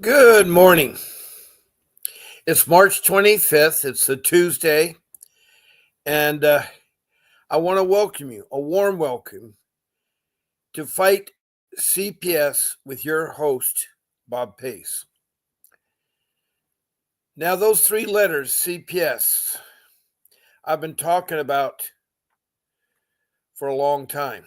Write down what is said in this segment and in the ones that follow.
Good morning. It's March 25th. It's a Tuesday. And I want to welcome you, a warm welcome, to Fight CPS with your host, Bob Pace. Now, those three letters, CPS, I've been talking about for a long time.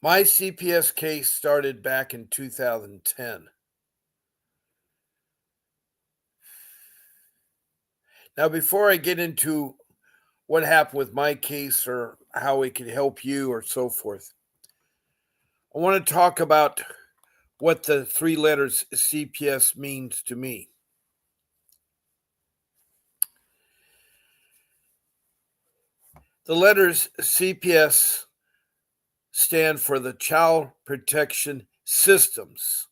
My CPS case started back in 2010. Now, before I get into what happened with my case or how it could help you or so forth, I want to talk about what the three letters CPS means to me. The letters CPS stand for the Child Protection Systems.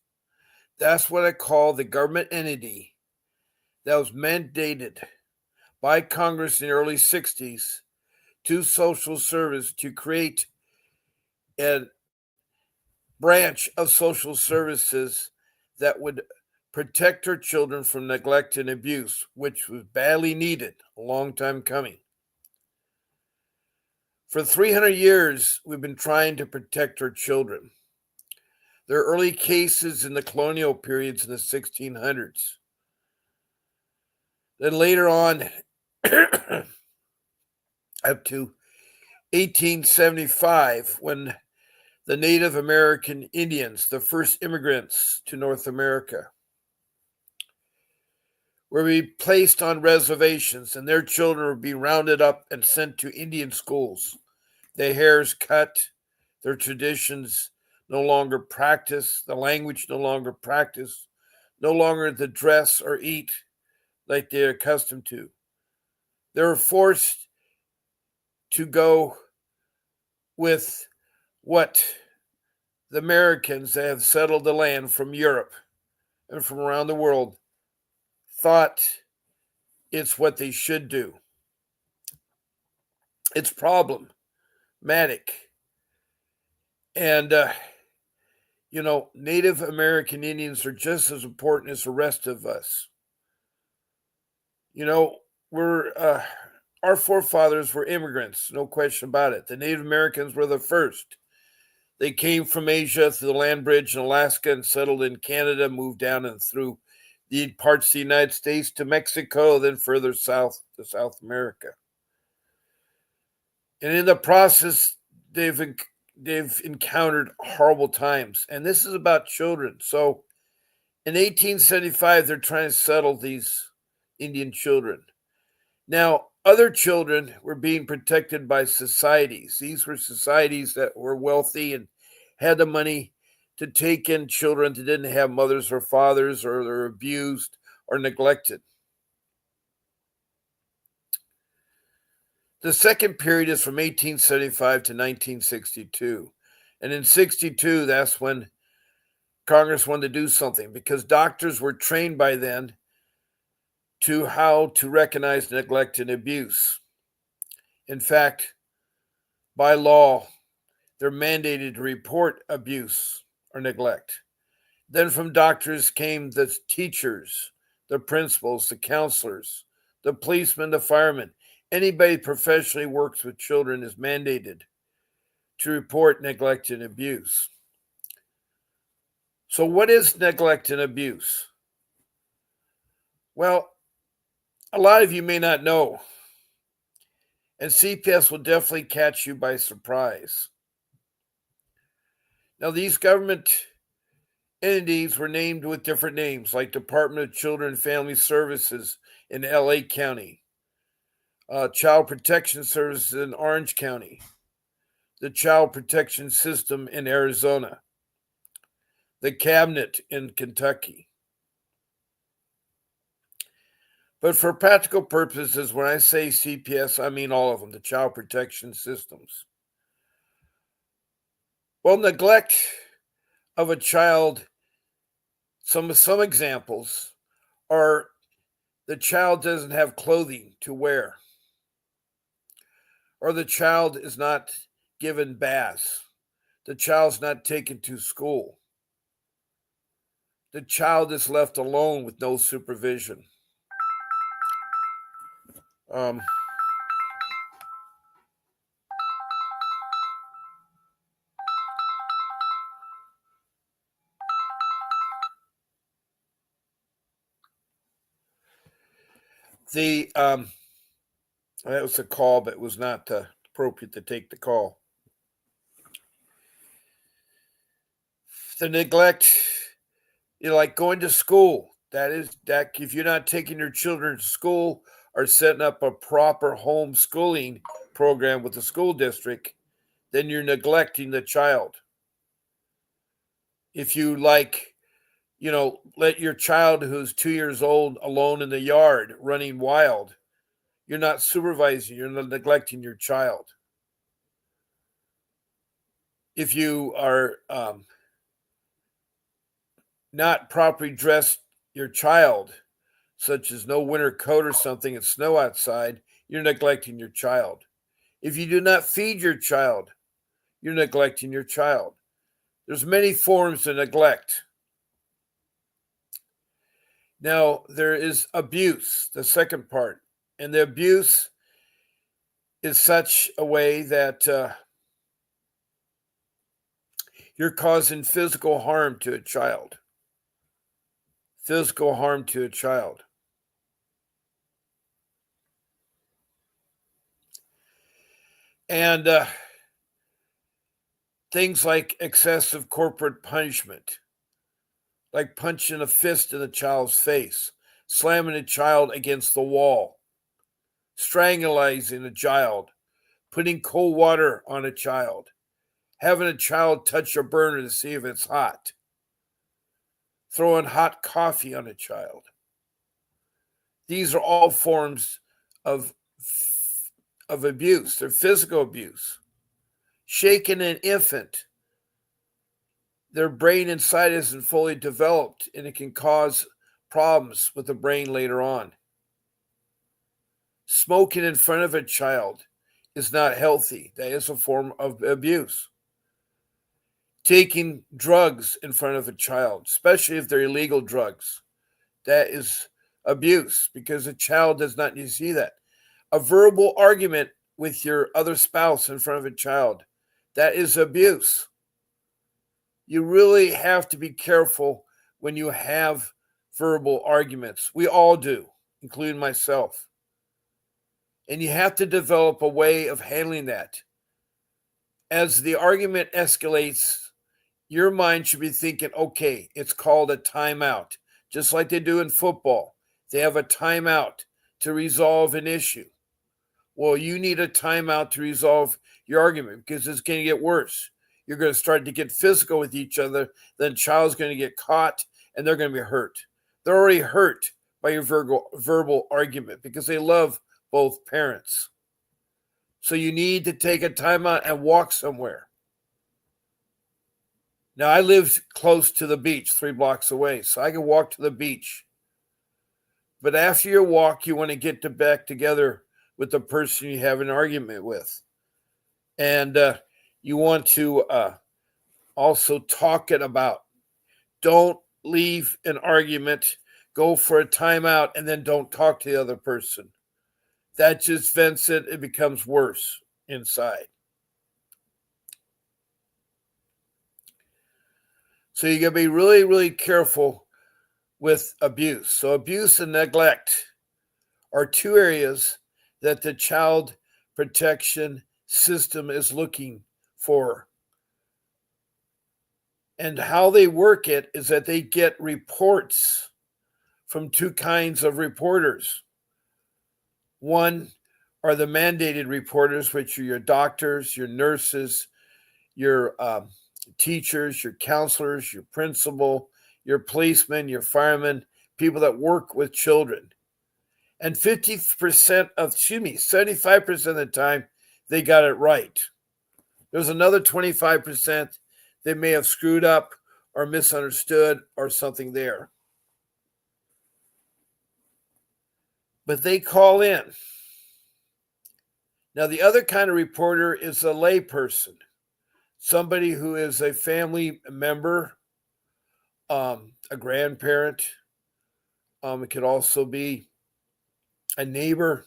That's what I call the government entity that was mandated by Congress in the early 60s to social service to create a branch of social services that would protect our children from neglect and abuse, which was badly needed, a long time coming. For 300 years, we've been trying to protect our children. There are early cases in the colonial periods in the 1600s. Then later on, up to 1875, when the Native American Indians, the first immigrants to North America, were be placed on reservations and their children would be rounded up and sent to Indian schools. Their hairs cut, their traditions no longer practiced, the language no longer practiced, no longer the dress or eat like they're accustomed to. They were forced to go with what the Americans that have settled the land from Europe and from around the world thought it's what they should do. It's problematic. And, Native American Indians are just as important as the rest of us. Our forefathers were immigrants, no question about it. The Native Americans were the first. They came from Asia through the land bridge in Alaska and settled in Canada, moved down and through the parts of the United States to Mexico, then further south to South America. And in the process, they've encountered horrible times. And this is about children. So in 1875, they're trying to settle these Indian children. Now, other children were being protected by societies. These were societies that were wealthy and had the money to take in children that didn't have mothers or fathers or they're abused or neglected. The second period is from 1875 to 1962. And in 62, that's when Congress wanted to do something because doctors were trained by then to how to recognize neglect and abuse. In fact, by law, they're mandated to report abuse or neglect. Then from doctors came the teachers, the principals, the counselors, the policemen, the firemen. Anybody professionally works with children is mandated to report neglect and abuse. So what is neglect and abuse? Well, a lot of you may not know, and CPS will definitely catch you by surprise. Now, these government entities were named with different names, like Department of Children and Family Services in LA County, Child Protection Services in Orange County, the Child Protection System in Arizona, the Cabinet in Kentucky. But for practical purposes, when I say CPS, I mean all of them, the Child Protection Systems. Well, neglect of a child, some examples are the child doesn't have clothing to wear, or the child is not given baths, the child's not taken to school, the child is left alone with no supervision. Um, the that was a call, but it was not appropriate to take the call. The neglect, like going to school. That if you're not taking your children to school or setting up a proper homeschooling program with the school district, then you're neglecting the child. If you let your child who's 2 years old alone in the yard running wild, you're not supervising, you're not neglecting your child. If you are not properly dressed your child, such as no winter coat or something, it's snow outside, you're neglecting your child. If you do not feed your child, you're neglecting your child. There's many forms of neglect. Now, there is abuse, the second part. And the abuse is such a way that you're causing physical harm to a child. Physical harm to a child. And things like excessive corporate punishment, like punching a fist in a child's face, slamming a child against the wall, strangulizing a child, putting cold water on a child, having a child touch a burner to see if it's hot, throwing hot coffee on a child. These are all forms of abuse. They're physical abuse. Shaking an infant, their brain inside isn't fully developed, and it can cause problems with the brain later on. Smoking in front of a child is not healthy. That is a form of abuse. Taking drugs in front of a child, especially if they're illegal drugs, that is abuse because a child does not need to see that. A verbal argument with your other spouse in front of a child, that is abuse. You really have to be careful when you have verbal arguments. We all do, including myself. And you have to develop a way of handling that. As the argument escalates, your mind should be thinking, okay, it's called a timeout, just like they do in football. They have a timeout to resolve an issue. Well, you need a timeout to resolve your argument because it's going to get worse. You're going to start to get physical with each other. Then child's going to get caught and they're going to be hurt. They're already hurt by your verbal argument because they love both parents. So you need to take a timeout and walk somewhere. Now, I lived close to the beach, 3 blocks away, so I could walk to the beach. But after your walk, you want to get back together with the person you have an argument with. And you want to also talk it about. Don't leave an argument, go for a timeout, and then don't talk to the other person. That just vents it. It becomes worse inside. So you got to be really, really careful with abuse. So abuse and neglect are 2 areas that the child protection system is looking for. And how they work it is that they get reports from 2 kinds of reporters. One are the mandated reporters, which are your doctors, your nurses, your teachers, your counselors, your principal, your policemen, your firemen, people that work with children. And 75% of the time, they got it right. There's another 25% they may have screwed up or misunderstood or something there. But they call in. Now, the other kind of reporter is a lay person, somebody who is a family member a grandparent. It could also be a neighbor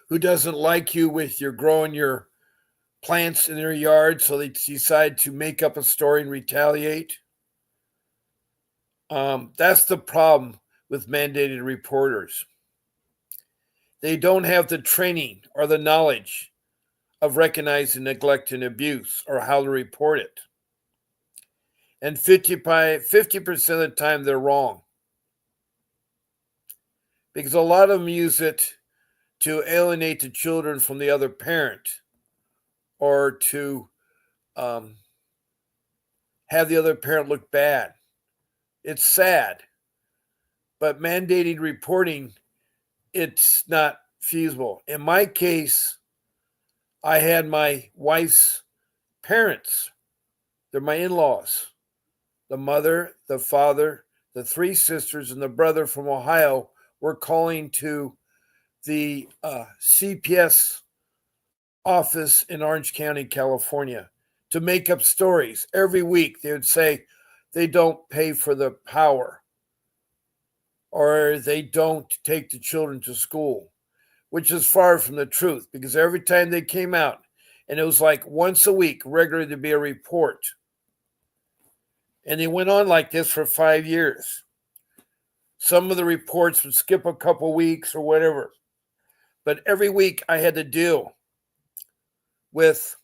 who doesn't like you with your growing your plants in their yard, so they decide to make up a story and retaliate. That's the problem with mandated reporters. They don't have the training or the knowledge of recognizing neglect and abuse or how to report it. And 50% of the time, they're wrong. Because a lot of them use it to alienate the children from the other parent or to have the other parent look bad. It's sad. But mandating reporting, it's not feasible. In my case, I had my wife's parents. They're my in-laws. The mother, the father, the three sisters, and the brother from Ohio were calling to the CPS office in Orange County, California, to make up stories. Every week they would say they don't pay for the power or they don't take the children to school, which is far from the truth because every time they came out, and it was like once a week, regularly to be a report. And they went on like this for 5 years. Some of the reports would skip a couple weeks or whatever. But every week I had to deal with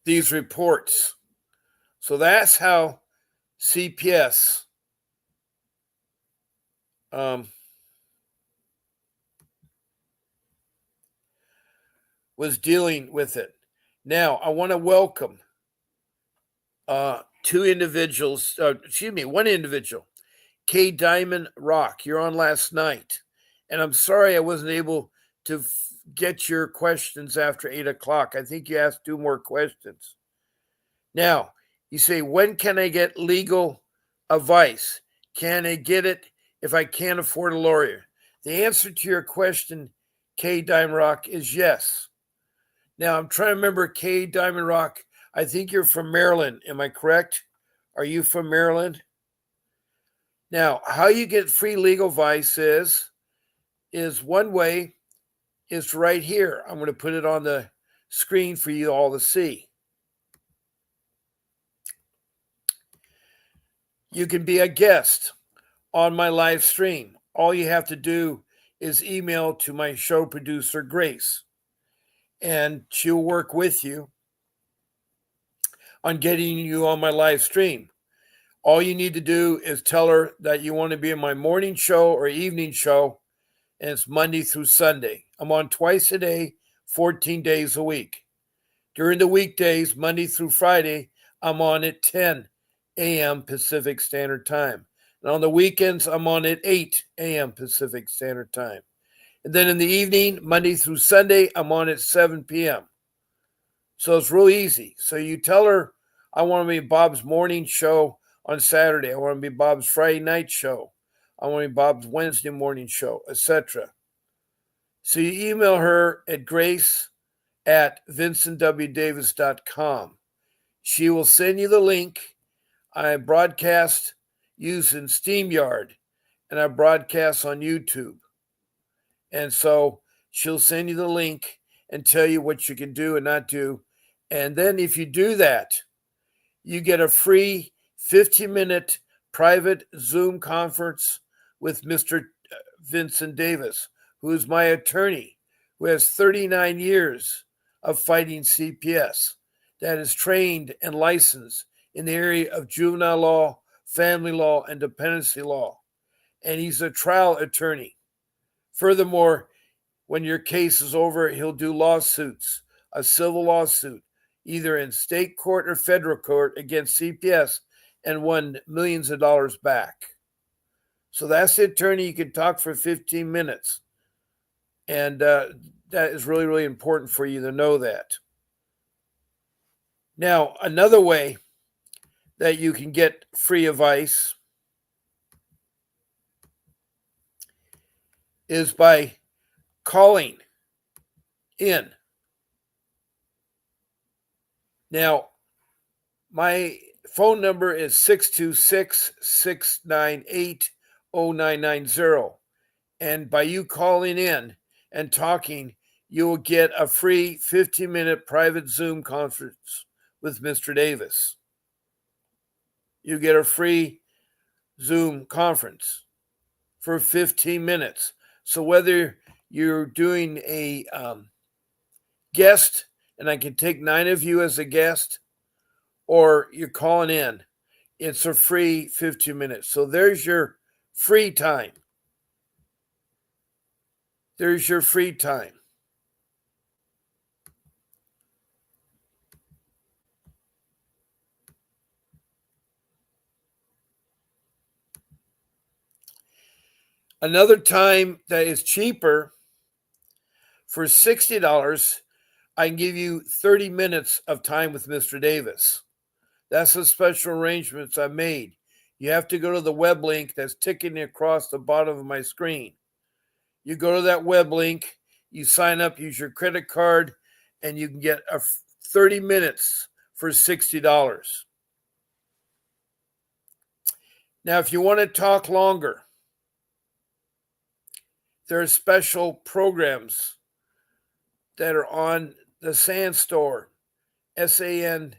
these reports. So that's how CPS was dealing with it. Now, I want to welcome one individual, K Diamond Rock. You're on last night. And I'm sorry I wasn't able to get your questions after 8 o'clock. I think you asked 2 more questions. Now, you say, when can I get legal advice? Can I get it if I can't afford a lawyer? The answer to your question, K Diamond Rock, is yes. Now, I'm trying to remember, K Diamond Rock, I think you're from Maryland. Am I correct? Are you from Maryland? Now, how you get free legal advice is one way is right here. I'm going to put it on the screen for you all to see. You can be a guest on my live stream. All you have to do is email to my show producer, Grace, and she'll work with you on getting you on my live stream. All you need to do is tell her that you want to be in my morning show or evening show, and it's Monday through Sunday. I'm on twice a day, 14 days a week. During the weekdays, Monday through Friday, I'm on at 10 a.m. Pacific Standard Time. And on the weekends, I'm on at 8 a.m. Pacific Standard Time. And then in the evening, Monday through Sunday, I'm on at 7 p.m. So it's real easy. So you tell her, I want to be Bob's morning show on Saturday. I want to be Bob's Friday night show. I want to be Bob's Wednesday morning show, etc. So you email her at grace@vincentwdavis.com. She will send you the link. I broadcast using StreamYard, and I broadcast on YouTube. And so she'll send you the link and tell you what you can do and not do. And then if you do that, you get a free 15-minute private Zoom conference with Mr. Vincent Davis, who is my attorney, who has 39 years of fighting CPS, that is trained and licensed in the area of juvenile law, family law, and dependency law. And he's a trial attorney. Furthermore, when your case is over, he'll do lawsuits, a civil lawsuit, either in state court or federal court against CPS, and won millions of dollars back. So that's the attorney. You can talk for 15 minutes. And that is really, really important for you to know that. Now, another way that you can get free advice is by calling in. Now, My phone number is 626-698-0990. And by you calling in and talking, you will get a free 15-minute private Zoom conference with Mr. Davis. You get a free Zoom conference for 15 minutes. So whether you're doing a guest, and I can take 9 of you as a guest, or you're calling in, it's a free 15 minutes. So there's your free time. There's your free time. Another time that is cheaper, for $60, I can give you 30 minutes of time with Mr. Davis. That's the special arrangements I made. You have to go to the web link that's ticking across the bottom of my screen. You go to that web link, you sign up, use your credit card, and you can get 30 minutes for $60. Now, if you want to talk longer, there are special programs that are on the Sand Store, SANSTORE.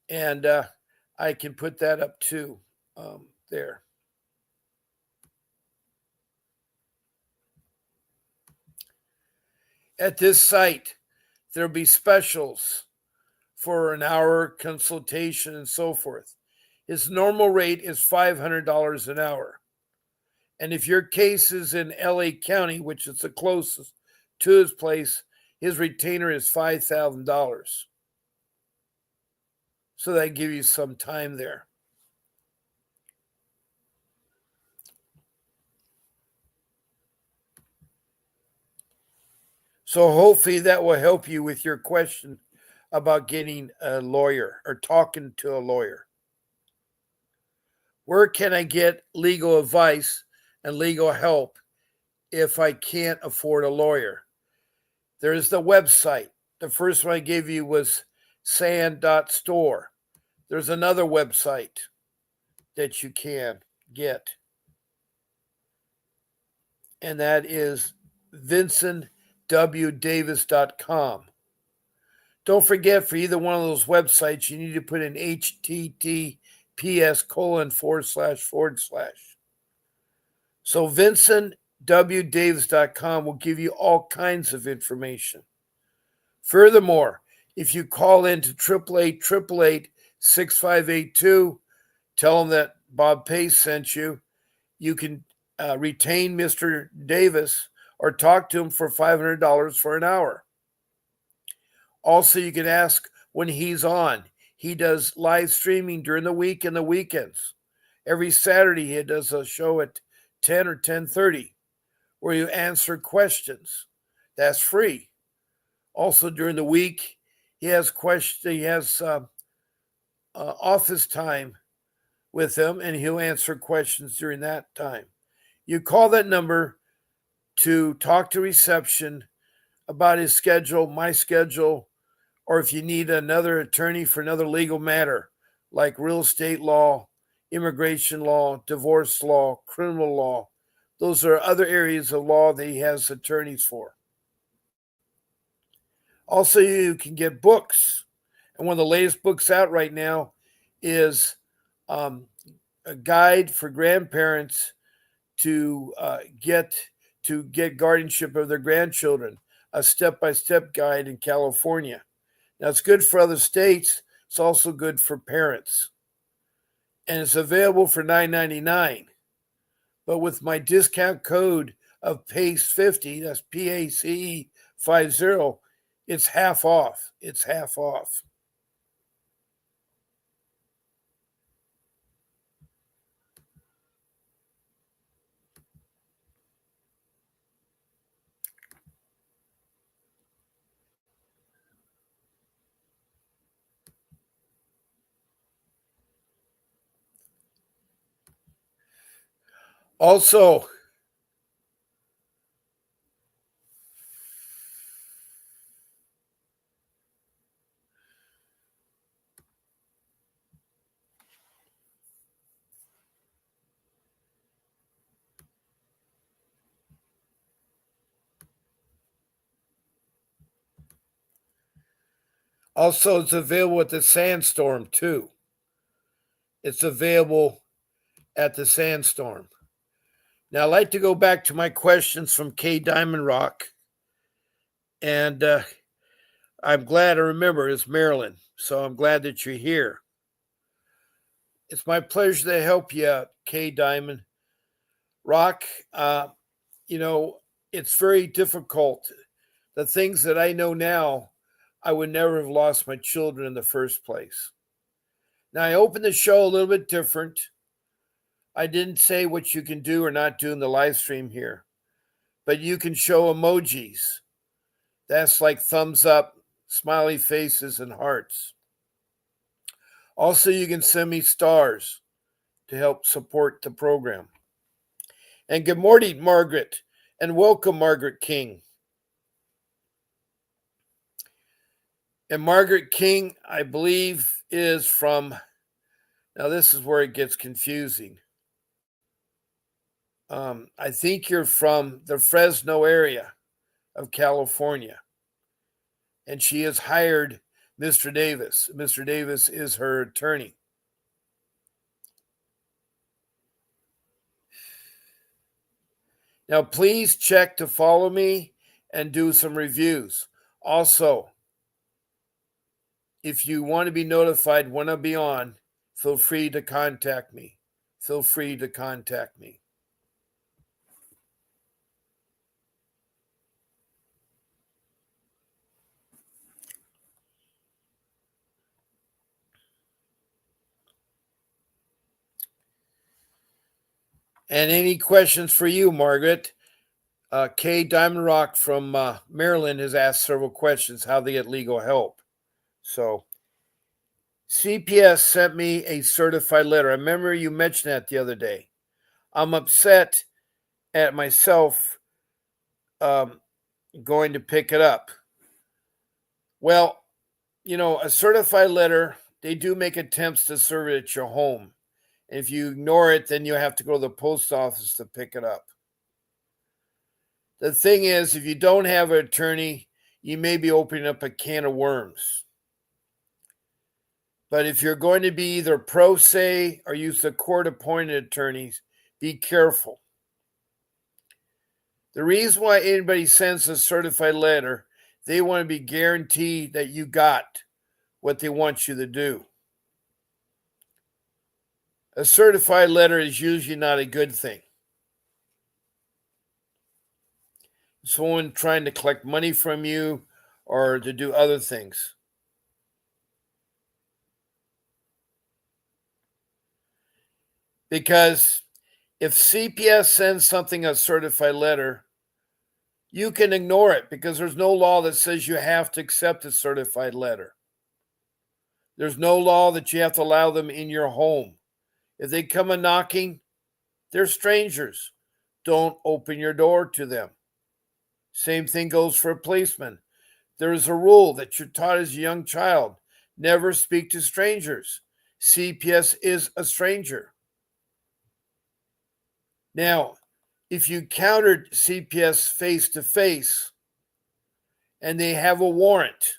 And I can put that up too there. At this site, there'll be specials for an hour consultation and so forth. His normal rate is $500 an hour. And if your case is in LA County, which is the closest to his place, his retainer is $5,000. So that gives you some time there. So hopefully that will help you with your question about getting a lawyer or talking to a lawyer. Where can I get legal advice and legal help if I can't afford a lawyer? There's the website. The first one I gave you was sand.store. There's another website that you can get, and that is vincentwdavis.com. Don't forget, for either one of those websites, you need to put in https://. So vincentwdavis.com will give you all kinds of information. Furthermore, if you call into 888-888-6582, tell them that Bob Pace sent you, you can retain Mr. Davis or talk to him for $500 for an hour. Also, you can ask when he's on. He does live streaming during the week and the weekends. Every Saturday, he does a show at 10 or 10:30 where you answer questions. That's free. Also, during the week, he has office time with him, and he'll answer questions during that time. You call that number to talk to reception about his schedule, my schedule, or if you need another attorney for another legal matter like real estate law, immigration law, divorce law, criminal law. Those are other areas of law that he has attorneys for. Also, you can get books. And one of the latest books out right now is a guide for grandparents to get guardianship of their grandchildren, a step-by-step guide in California. Now, it's good for other states. It's also good for parents. And it's available for $9.99. But with my discount code of PACE50, that's PACE50, it's half off. It's half off. Also, Also, it's available at the Sandstorm, too. It's available at the Sandstorm. Now, I'd like to go back to my questions from K Diamond Rock. And I'm glad I remember it's Maryland. So I'm glad that you're here. It's my pleasure to help you out, K Diamond Rock. You know, it's very difficult. The things that I know now, I would never have lost my children in the first place. Now, I opened the show a little bit different. I didn't say what you can do or not do in the live stream here, but you can show emojis. That's like thumbs up, smiley faces, and hearts. Also, you can send me stars to help support the program. And good morning, Margaret, and welcome, Margaret King. And Margaret King, I believe, is from, now this is where it gets confusing. I think you're from the Fresno area of California. And she has hired Mr. Davis. Mr. Davis is her attorney. Now, please check to follow me and do some reviews. Also, if you want to be notified when I'll be on, feel free to contact me. Feel free to contact me. And any questions for you, Margaret? Kay Diamond Rock from Maryland has asked several questions how they get legal help. So, CPS sent me a certified letter. I remember you mentioned that the other day. I'm upset at myself going to pick it up. Well, you know, a certified letter, they do make attempts to serve it at your home. If you ignore it, then you have to go to the post office to pick it up. The thing is, if you don't have an attorney, you may be opening up a can of worms. But if you're going to be either pro se or use the court-appointed attorneys, be careful. The reason why anybody sends a certified letter, they want to be guaranteed that you got what they want you to do. A certified letter is usually not a good thing. Someone trying to collect money from you or to do other things. Because if CPS sends something a certified letter, you can ignore it because there's no law that says you have to accept a certified letter. There's no law that you have to allow them in your home. If they come a knocking, they're strangers. Don't open your door to them. Same thing goes for a policeman. There is a rule that you're taught as a young child. Never speak to strangers. CPS is a stranger. Now, if you countered CPS face to face and they have a warrant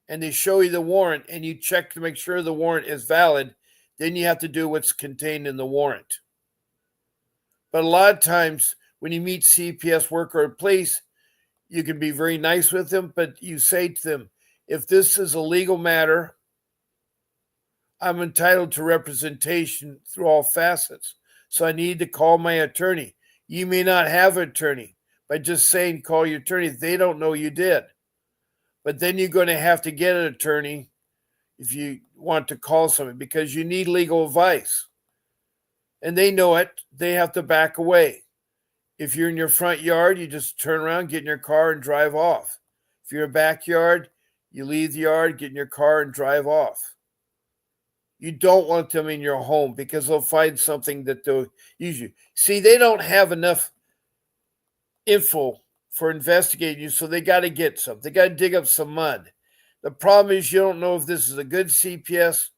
and they show you the warrant and you check to make sure the warrant is valid, then you have to do what's contained in the warrant. But a lot of times when you meet CPS worker or police, you can be very nice with them, but you say to them, if this is a legal matter, I'm entitled to representation through all facets. So I need to call my attorney. You may not have an attorney. By just saying call your attorney, they don't know you did. But then you're going to have to get an attorney if you want to call someone because you need legal advice. And they know it. They have to back away. If you're in your front yard, you just turn around, get in your car, and drive off. If you're in a backyard, you leave the yard, get in your car, and drive off. You don't want them in your home because they'll find something that they'll use you. See, they don't have enough info for investigating you, so they got to get some. They got to dig up some mud. The problem is you don't know if this is a good CPS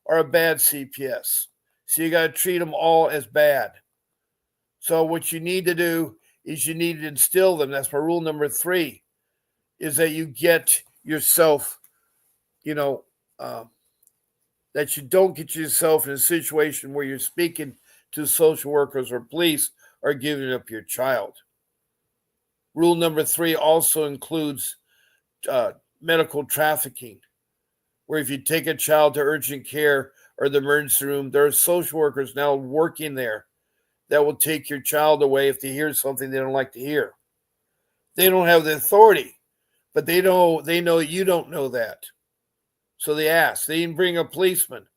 or a bad CPS. So you got to treat them all as bad. So what you need to do is you need to instill them. That's my rule number 3, is that you get yourself you know, that you don't get yourself in a situation where you're speaking to social workers or police or giving up your child. Rule number 3 also includes medical trafficking, where if you take a child to urgent care or the emergency room, there are social workers now working there that will take your child away if they hear something they don't like to hear. They don't have the authority, but they know you don't know that. So they ask. They even bring a policeman.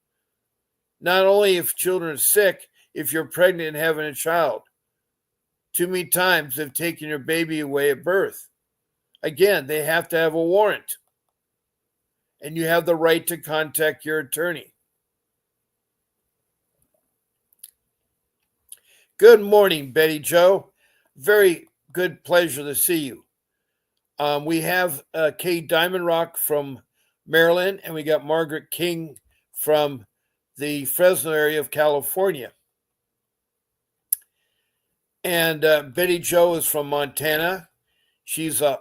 Not only if children are sick, if you're pregnant and having a child. Too many times they've taken your baby away at birth. Again, they have to have a warrant. And you have the right to contact your attorney. Good morning, Betty Jo. Very good pleasure to see you. We have Kay Diamond Rock from Maryland, and we got Margaret King from the Fresno area of California. And Betty Jo is from Montana. She's a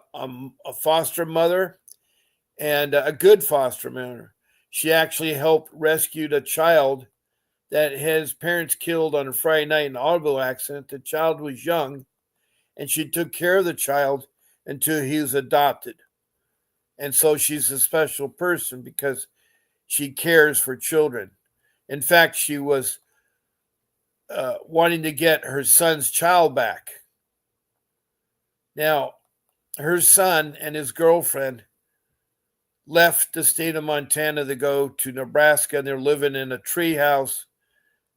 foster mother and a good foster mother. She actually helped rescue a child that had his parents killed on a Friday night in an automobile accident. The child was young, and she took care of the child until he was adopted. And so she's a special person because she cares for children. In fact, she was wanting to get her son's child back. Now, her son and his girlfriend left the state of Montana to go to Nebraska, and they're living in a tree house.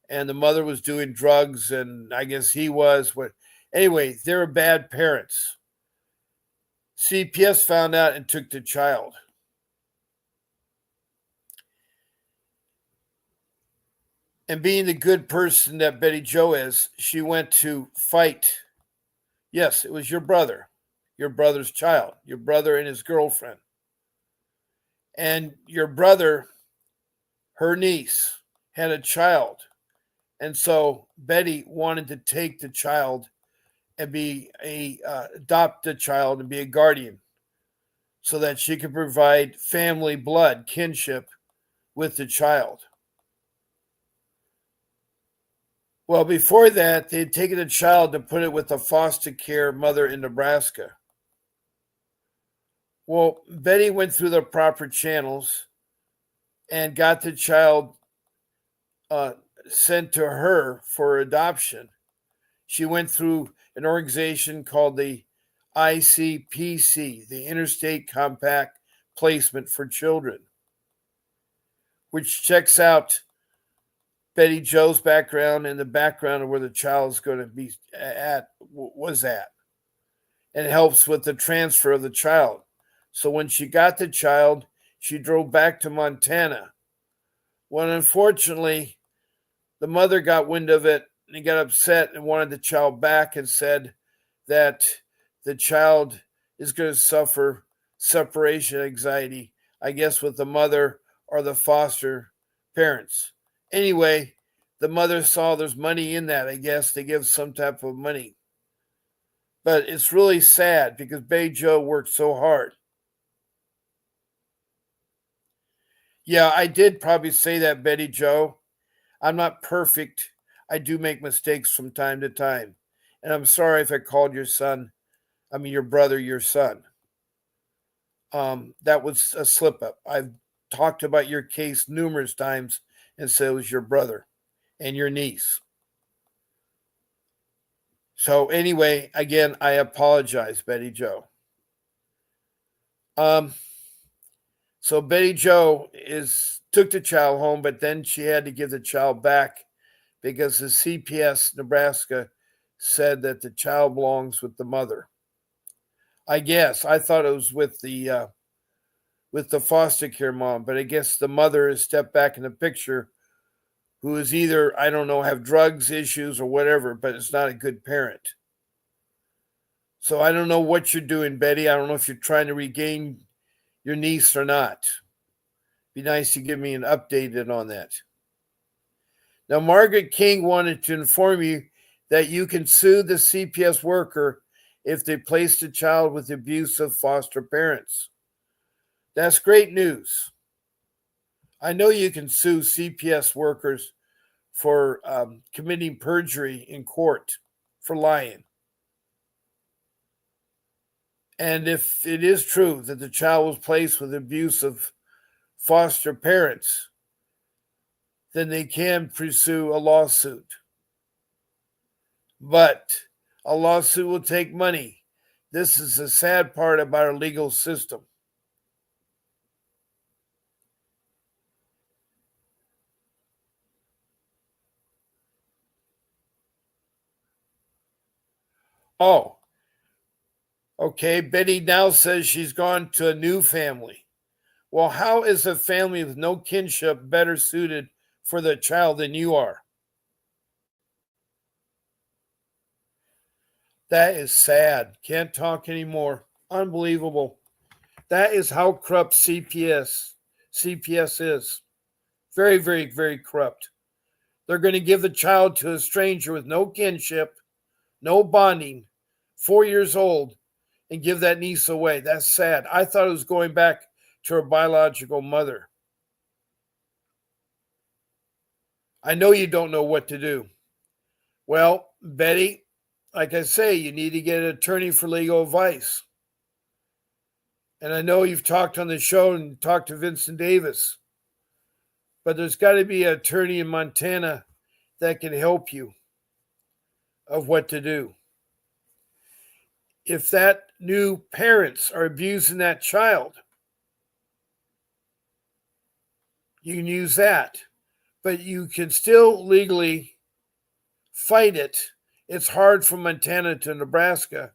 And the mother was doing drugs, and I guess he was. Anyway, they're bad parents. CPS found out and took the child. And being the good person that Betty Jo is, she went to fight. Yes, it was your brother's child, your brother and his girlfriend. And your brother, her niece, had a child. And so Betty wanted to take the child and adopt the child and be a guardian so that she could provide family blood, kinship with the child. Well, before that, they had taken the child to put it with a foster care mother in Nebraska. Well, Betty went through the proper channels and got the child sent to her for adoption. She went through an organization called the ICPC, the Interstate Compact Placement for Children, which checks out Betty Jo's background and the background of where the child is going to be was at. And it helps with the transfer of the child. So when she got the child, she drove back to Montana. Well, unfortunately, the mother got wind of it and he got upset and wanted the child back and said that the child is going to suffer separation anxiety, I guess, with the mother or the foster parents. Anyway, the mother saw there's money in that, I guess. They give some type of money. But it's really sad because Betty Jo worked so hard. Yeah, I did probably say that, Betty Jo. I'm not perfect. I do make mistakes from time to time. And I'm sorry if I called your brother, your son. That was a slip up. I've talked about your case numerous times and said it was your brother and your niece. So anyway, again, I apologize, Betty Jo. So Betty Jo took the child home, but then she had to give the child back because the CPS Nebraska said that the child belongs with the mother. I guess I thought it was with the foster care mom, but I guess the mother has stepped back in the picture, who is either, I don't know, have drugs issues or whatever, but it's not a good parent. So I don't know what you're doing, Betty. I don't know if you're trying to regain your niece or not. Be nice to give me an update on that. Now, Margaret King wanted to inform you that you can sue the CPS worker if they placed a child with abusive foster parents. That's great news. I know you can sue CPS workers for committing perjury in court for lying. And if it is true that the child was placed with abusive foster parents, then they can pursue a lawsuit. But a lawsuit will take money. This is the sad part about our legal system. Oh, okay. Betty now says she's gone to a new family. Well, how is a family with no kinship better suited for the child than you are? That is sad. Can't talk anymore. Unbelievable. That is how corrupt CPS is. Very, very, very corrupt. They're going to give the child to a stranger with no kinship, no bonding, 4 years old, and give that niece away. That's sad. I thought it was going back to her biological mother. I know you don't know what to do. Well, Betty, like I say, you need to get an attorney for legal advice. And I know you've talked on the show and talked to Vincent Davis, but there's got to be an attorney in Montana that can help you of what to do. If that new parents are abusing that child, you can use that, but you can still legally fight it. It's hard from Montana to Nebraska,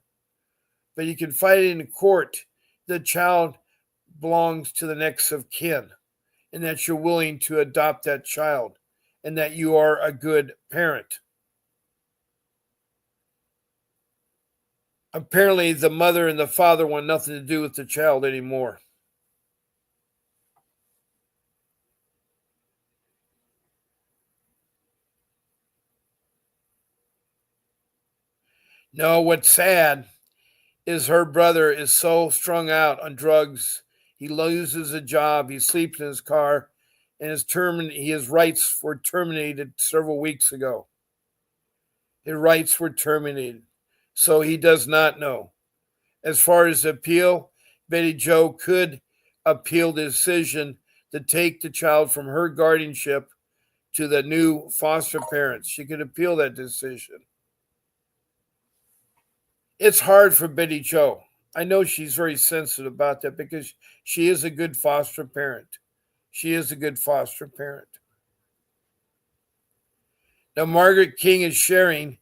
but you can fight it in court. The child belongs to the next of kin, and that you're willing to adopt that child, and that you are a good parent. Apparently, the mother and the father want nothing to do with the child anymore. No, what's sad is her brother is so strung out on drugs. He loses a job. He sleeps in his car, and his rights were terminated several weeks ago. His rights were terminated, so he does not know. As far as appeal, Betty Jo could appeal the decision to take the child from her guardianship to the new foster parents. She could appeal that decision. It's hard for Betty Jo. I know she's very sensitive about that because she is a good foster parent. She is a good foster parent. Now, Margaret King is sharing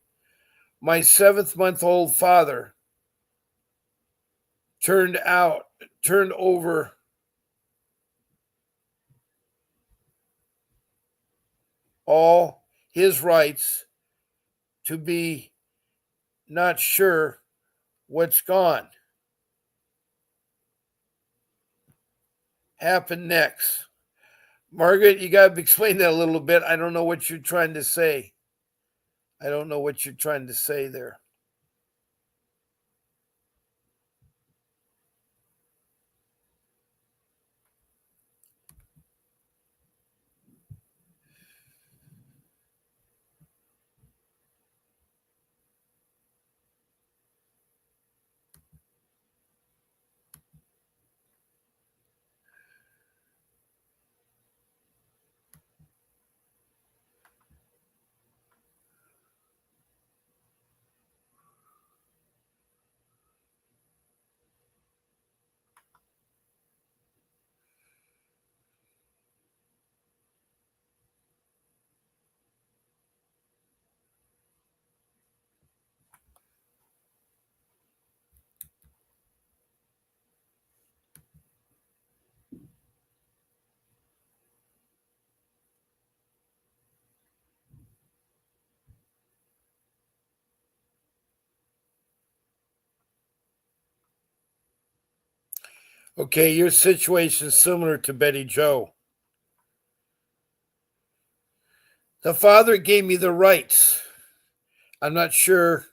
my 7-month-old father turned over all his rights to be not sure what's gone. Happen next. Margaret, you got to explain that a little bit. I don't know what you're trying to say. I don't know what you're trying to say there. Okay, your situation is similar to Betty Jo. The father gave me the rights. I'm not sure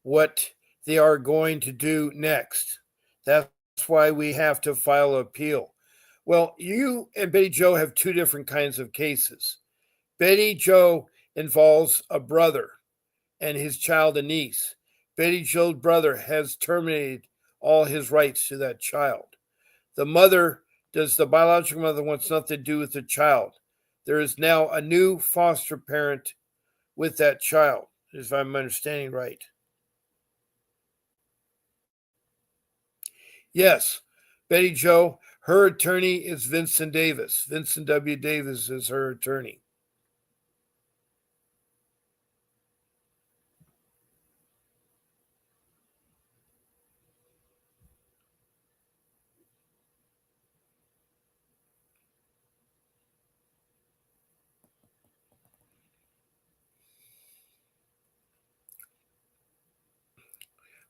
what they are going to do next. That's why we have to file an appeal. Well, you and Betty Joe have two different kinds of cases. Betty Joe involves a brother and his child, a niece. Betty Joe's brother has terminated all his rights to that child. The mother, the biological mother, wants nothing to do with the child. There is now a new foster parent with that child, if I'm understanding right. Yes, Betty Joe, her attorney is Vincent Davis. Vincent W. Davis is her attorney.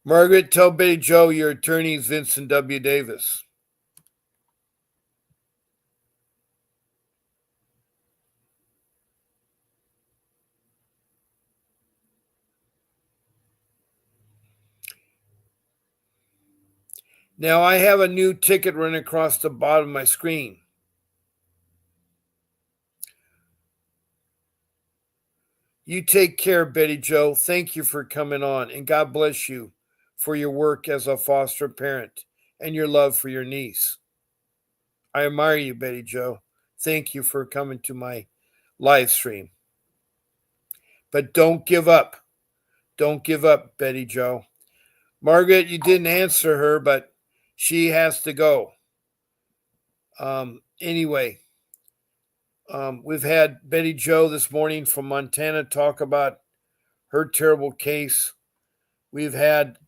Margaret, tell Betty Joe your attorney is Vincent W. Davis. Now I have a new ticket running across the bottom of my screen. You take care, Betty Joe. Thank you for coming on, and God bless you for your work as a foster parent and your love for your niece. I admire you, Betty Joe. Thank you for coming to my live stream. But don't give up. Don't give up, Betty Joe. Margaret, you didn't answer her, but she has to go. Anyway, we've had Betty Joe this morning from Montana talk about her terrible case. We've had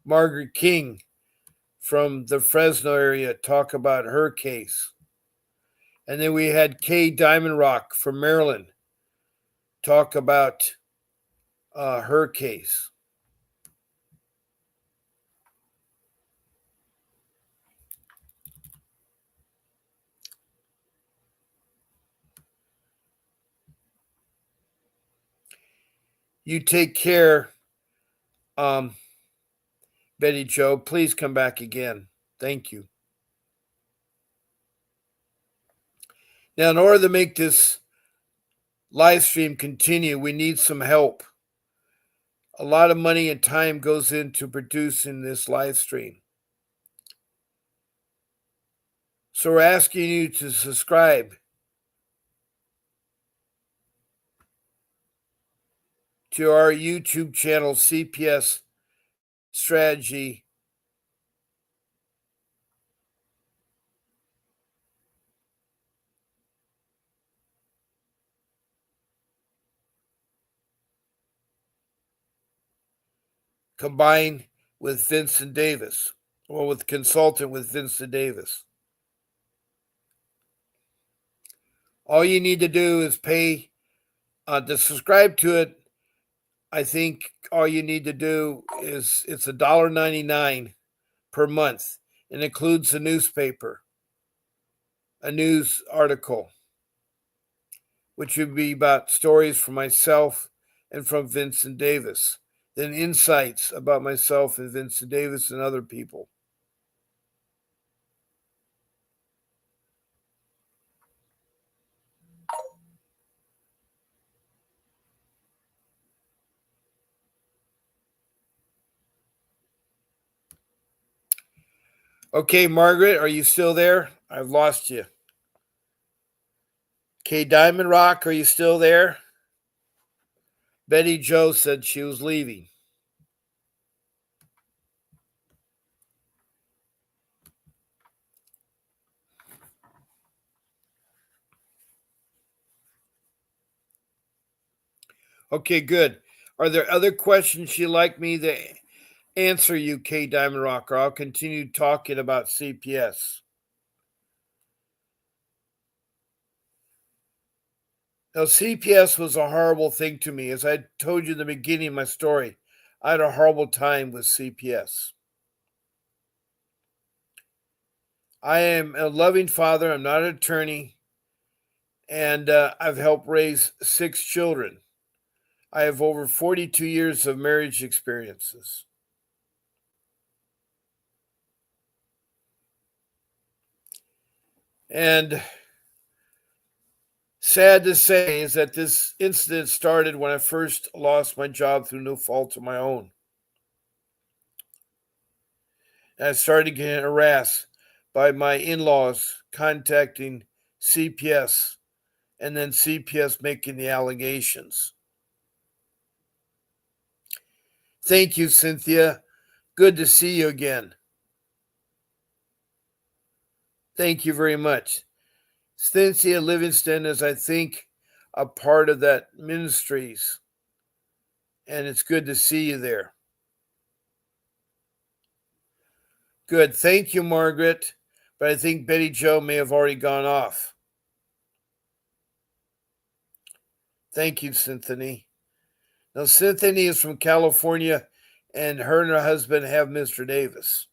Margaret King from the Fresno area talk about her case. And then we had Kay Diamond Rock from Maryland talk about her case. You take care, Betty Joe. Please come back again. Thank you. Now, in order to make this live stream continue, we need some help. A lot of money and time goes into producing this live stream. So we're asking you to subscribe to our YouTube channel, CPS Strategy. Combined with Vincent Davis, or with consultant with Vincent Davis. All you need to do is pay to subscribe to it. I think all you need to do is it's $1.99 per month. It includes a newspaper, a news article, which would be about stories from myself and from Vincent Davis, then insights about myself and Vincent Davis and other people. Okay, Margaret, are you still there? I've lost you. Okay, Diamond Rock, are you still there? Betty Joe said she was leaving. Okay, good. Are there other questions you'd like me to answer you, K Diamond Rock, or I'll continue talking about CPS? Now, CPS was a horrible thing to me. As I told you in the beginning of my story, I had a horrible time with CPS. I am a loving father. I'm not an attorney. And I've helped raise 6 children. I have over 42 years of marriage experiences. And sad to say is that this incident started when I first lost my job through no fault of my own. And I started getting harassed by my in-laws contacting CPS and then CPS making the allegations. Thank you, Cynthia. Good to see you again. Thank you very much. Cynthia Livingston is, I think, a part of that ministries, and it's good to see you there. Good. Thank you, Margaret. But I think Betty Jo may have already gone off. Thank you, Cynthia. Now, Cynthia is from California, and her husband have Mr. Davis.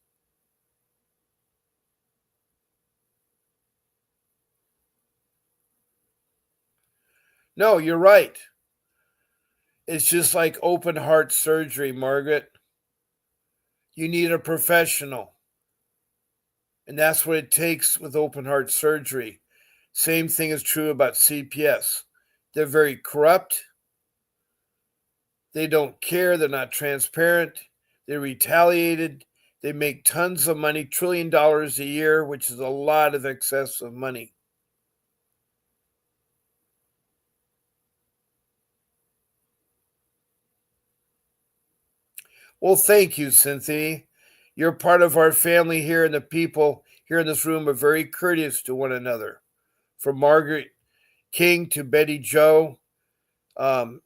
No, you're right. It's just like open heart surgery, Margaret. You need a professional. And that's what it takes with open heart surgery. Same thing is true about CPS. They're very corrupt. They don't care. They're not transparent. They're retaliated. They make tons of money, $1 trillion a year, which is a lot of excess of money. Well, thank you, Cynthia. You're part of our family here, and the people here in this room are very courteous to one another. From Margaret King to Betty Jo to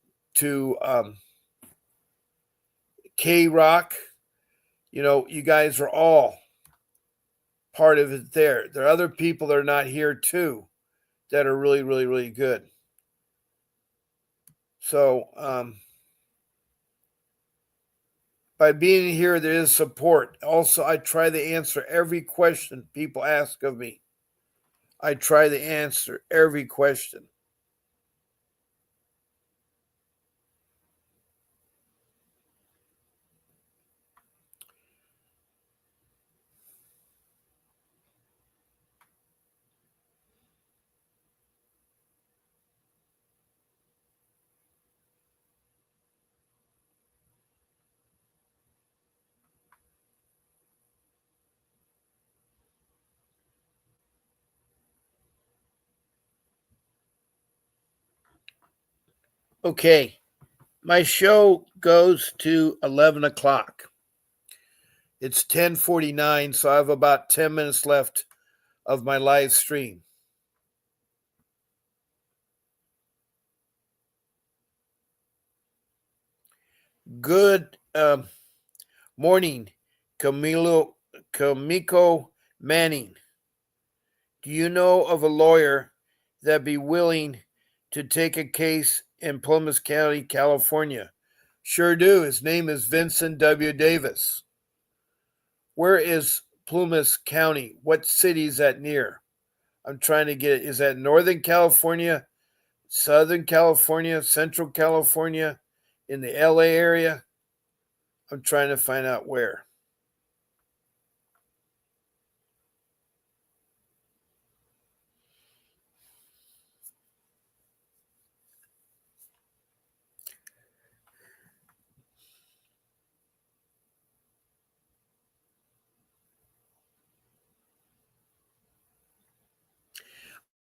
K Rock, you guys are all part of it there. There are other people that are not here too that are really, really, really good. So by being here, there is support. Also, I try to answer every question people ask of me. I try to answer every question. Okay, my show goes to 11 o'clock. It's 10:49, so I have about 10 minutes left of my live stream. Good morning, Camilo Kamiko Manning. Do you know of a lawyer that'd be willing to take a case in Plymouth County, California? Sure do. His name is Vincent W. Davis. Where is Plymouth County? What city is that near? I'm trying to get it. Is that Northern California, Southern California, Central California, in the LA area? I'm trying to find out where.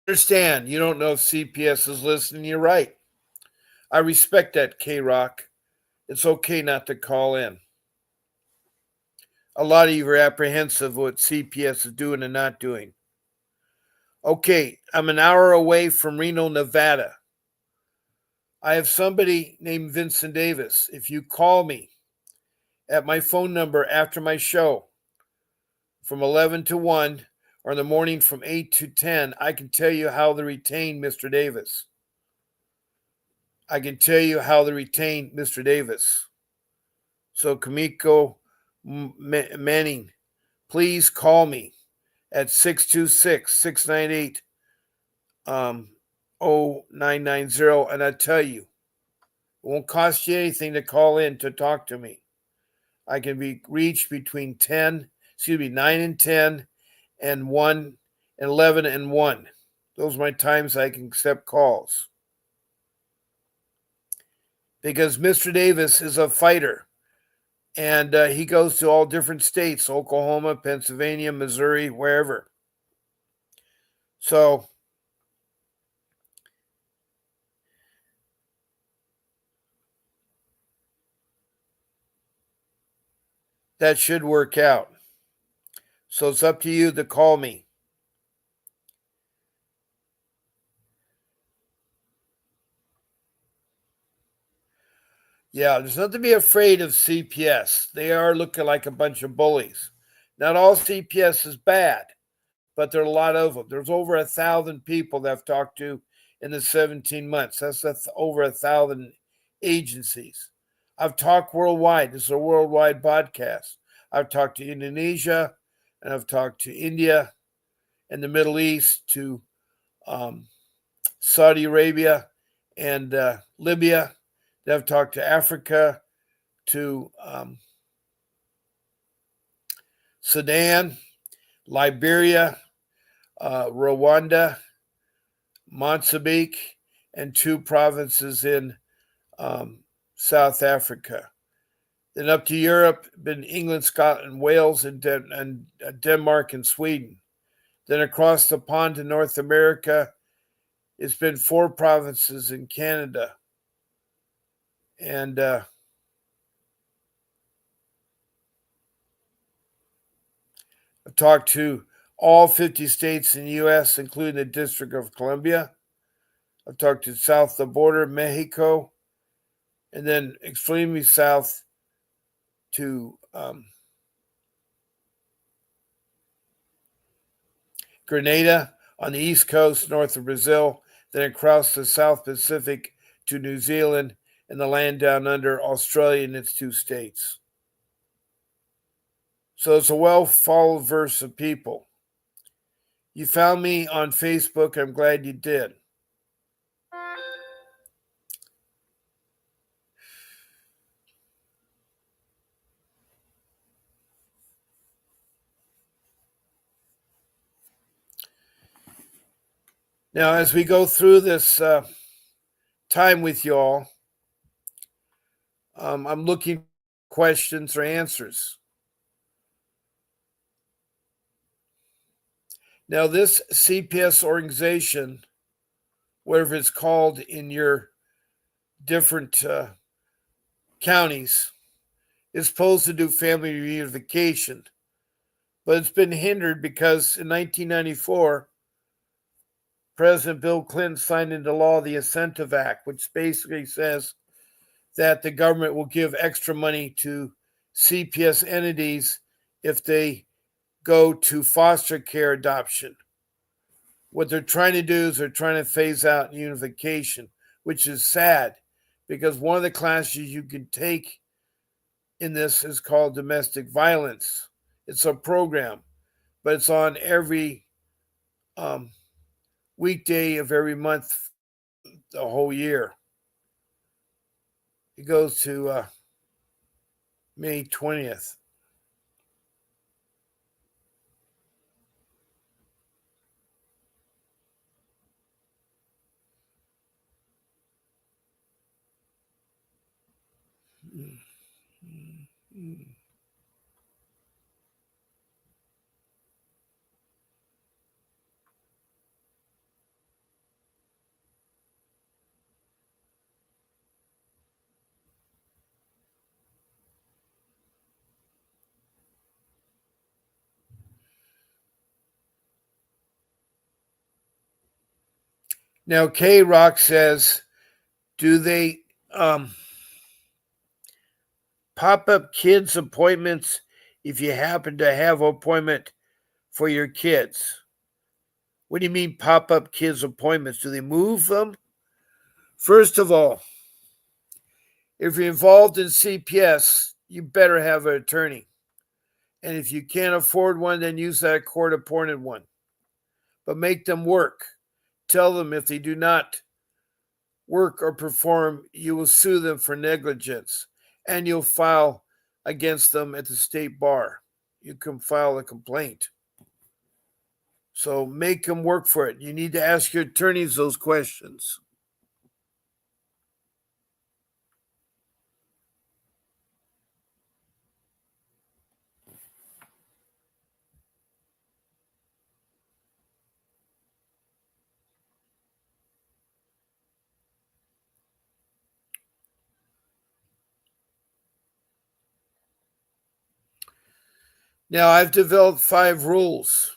Understand, you don't know if CPS is listening. You're right. I respect that, K Rock. It's okay not to call in. A lot of you are apprehensive of what CPS is doing and not doing. Okay, I'm an hour away from Reno, Nevada. I have somebody named Vincent Davis. If you call me at my phone number after my show from 11 to 1 or in the morning from 8 to 10, I can tell you how to retain Mr. Davis. I can tell you how to retain Mr. Davis. So, Kamiko Manning, please call me at 626-698 0990, and I tell you, it won't cost you anything to call in to talk to me. I can be reached between 9 and 10 and 1 and 11 and 1. Those are my times I can accept calls. Because Mr. Davis is a fighter, and he goes to all different states, Oklahoma, Pennsylvania, Missouri, wherever. So that should work out. So it's up to you to call me. Yeah, there's nothing to be afraid of CPS. They are looking like a bunch of bullies. Not all CPS is bad, but there are a lot of them. There's over 1,000 people that I've talked to in the 17 months. That's over 1,000 agencies. I've talked worldwide. This is a worldwide podcast. I've talked to Indonesia, and I've talked to India and the Middle East, to Saudi Arabia and Libya. I've talked to Africa, to Sudan, Liberia, Rwanda, Mozambique, and 2 provinces in South Africa. Then up to Europe, been England, Scotland, Wales, and Denmark and Sweden. Then across the pond to North America, it's been 4 provinces in Canada. And I've talked to all 50 states in the U.S., including the District of Columbia. I've talked to south of the border, Mexico, and then extremely south to Grenada, on the east coast, north of Brazil, then across the South Pacific to New Zealand, and the land down under, Australia and its 2 states. So it's a well-followed verse of people. You found me on Facebook. I'm glad you did. Now, as we go through this time with y'all, I'm looking for questions or answers. Now, this CPS organization, whatever it's called in your different counties, is supposed to do family reunification, but it's been hindered because in 1994, President Bill Clinton signed into law the Incentive Act, which basically says that the government will give extra money to CPS entities if they go to foster care adoption. What they're trying to do is they're trying to phase out unification, which is sad because one of the classes you can take in this is called domestic violence. It's a program, but it's on every weekday of every month, the whole year. It goes to May 20th. Now, K Rock says, do they pop up kids' appointments if you happen to have an appointment for your kids? What do you mean pop up kids' appointments? Do they move them? First of all, if you're involved in CPS, you better have an attorney. And if you can't afford one, then use that court appointed one. But make them work. Tell them if they do not work or perform, you will sue them for negligence and you'll file against them at the state bar. You can file a complaint. So make them work for it. You need to ask your attorneys those questions. Now, I've developed 5 rules.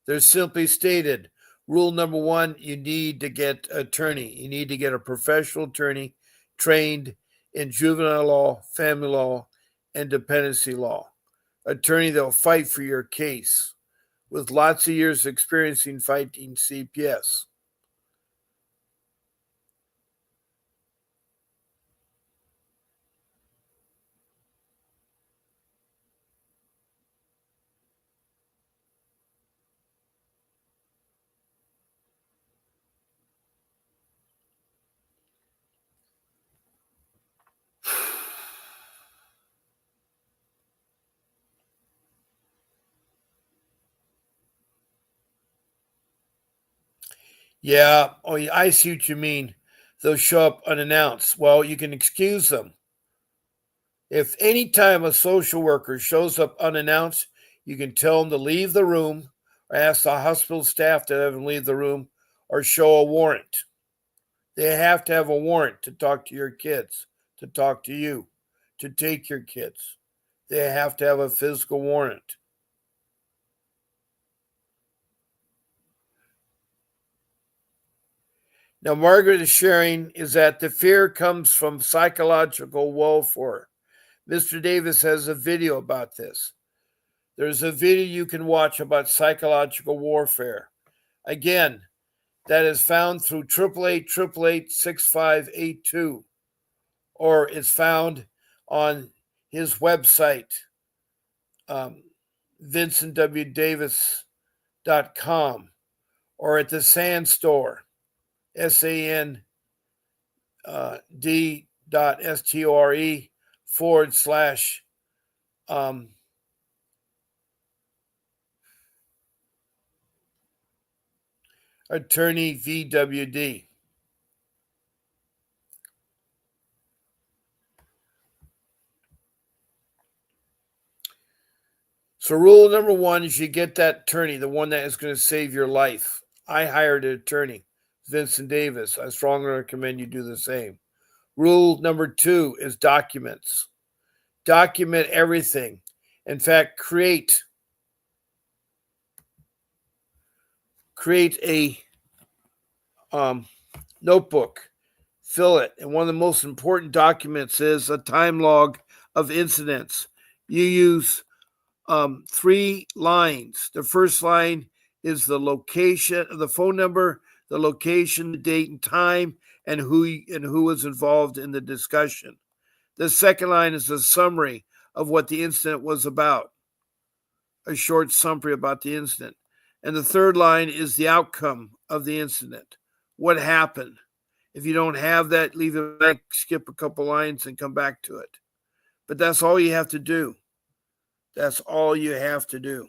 They're simply stated. Rule number 1, you need to get an attorney. You need to get a professional attorney trained in juvenile law, family law, and dependency law. Attorney that will fight for your case with lots of years of experience in fighting CPS. Yeah, oh, I see what you mean. They'll show up unannounced. Well, you can excuse them. If any time a social worker shows up unannounced, you can tell them to leave the room or ask the hospital staff to have them leave the room or show a warrant. They have to have a warrant to talk to your kids, to talk to you, to take your kids. They have to have a physical warrant. Now, Margaret is sharing is that the fear comes from psychological warfare. Mr. Davis has a video about this. There's a video you can watch about psychological warfare. Again, that is found through 888-888-6582, or it's found on his website, vincentwdavis.com, or at the Sand Store, SAND.STORE / attorney VWD. So rule number 1 is you get that attorney, the one that is going to save your life. I hired an attorney, Vincent Davis. I strongly recommend you do the same. Rule number 2 is documents. Document everything. In fact, create a notebook, fill it. And one of the most important documents is a time log of incidents. You use 3 lines. The first line is the location, the phone number, the location, the date and time, and who was involved in the discussion. The second line is a summary of what the incident was about, a short summary about the incident. And the third line is the outcome of the incident. What happened? If you don't have that, leave it blank, skip a couple lines and come back to it. But that's all you have to do. That's all you have to do.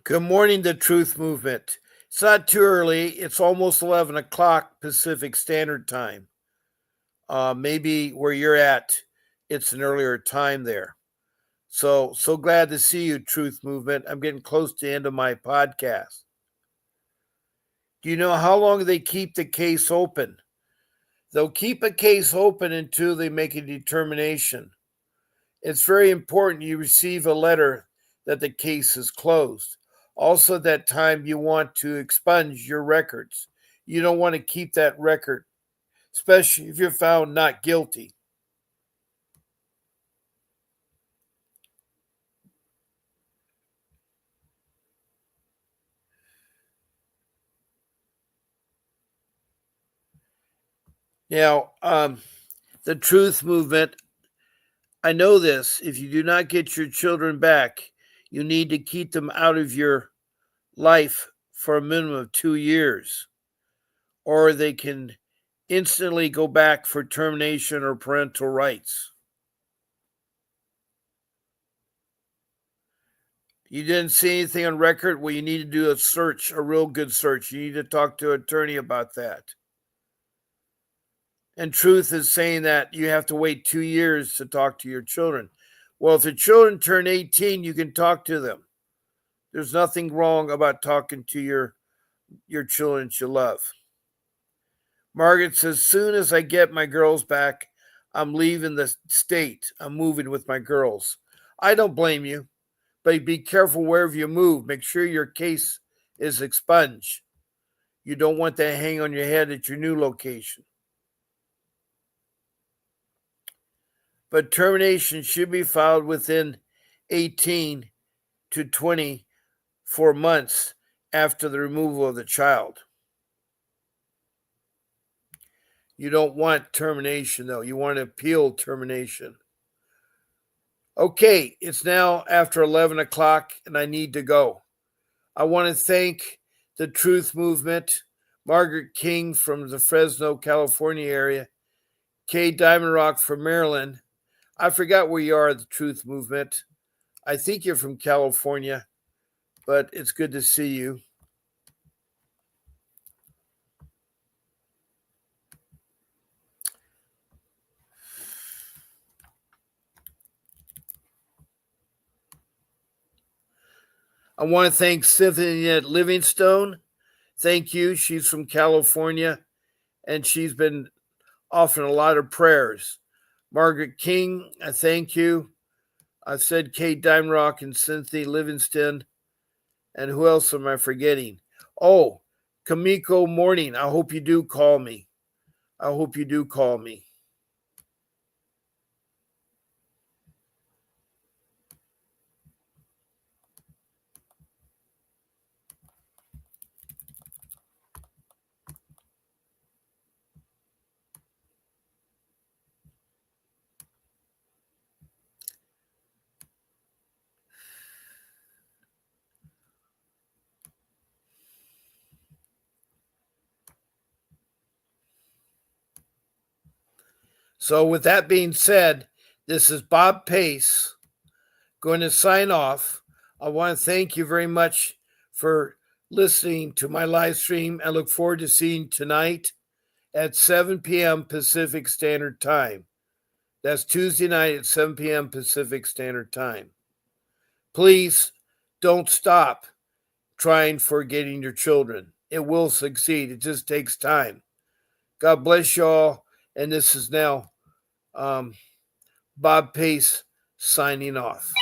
Good morning, the Truth Movement. It's not too early. It's almost 11 o'clock Pacific Standard Time. Maybe where you're at, it's an earlier time there. So glad to see you, Truth Movement. I'm getting close to the end of my podcast. Do you know how long they keep the case open? They'll keep a case open until they make a determination. It's very important you receive a letter that the case is closed. Also, at that time, you want to expunge your records. You don't want to keep that record, especially if you're found not guilty. Now, the Truth Movement, I know this. If you do not get your children back, you need to keep them out of your life for a minimum of 2 years, or they can instantly go back for termination or parental rights. You didn't see anything on record? Well, you need to do a search, a real good search. You need to talk to an attorney about that. And Truth is saying that you have to wait 2 years to talk to your children. Well, if the children turn 18, you can talk to them. There's nothing wrong about talking to your children you love. Margaret says, as soon as I get my girls back, I'm leaving the state. I'm moving with my girls. I don't blame you, but be careful wherever you move. Make sure your case is expunged. You don't want that hang on your head at your new location. But termination should be filed within 18 to 24 months after the removal of the child. You don't want termination, though. You want to appeal termination. Okay, it's now after 11 o'clock, and I need to go. I want to thank the Truth Movement, Margaret King from the Fresno, California area, Kay Diamond Rock from Maryland. I forgot where you are, the Truth Movement. I think you're from California, but it's good to see you. I want to thank Cynthia Livingstone. Thank you. She's from California, and she's been offering a lot of prayers. Margaret King, I thank you. I said Kate Dimerock and Cynthia Livingston. And who else am I forgetting? Oh, Kamiko Morning. I hope you do call me. I hope you do call me. So with that being said, this is Bob Pace going to sign off. I want to thank you very much for listening to my live stream. I look forward to seeing tonight at 7 p.m. Pacific Standard Time. That's Tuesday night at 7 p.m. Pacific Standard Time. Please don't stop trying for getting your children. It will succeed. It just takes time. God bless you all. And this is now Bob Pace signing off.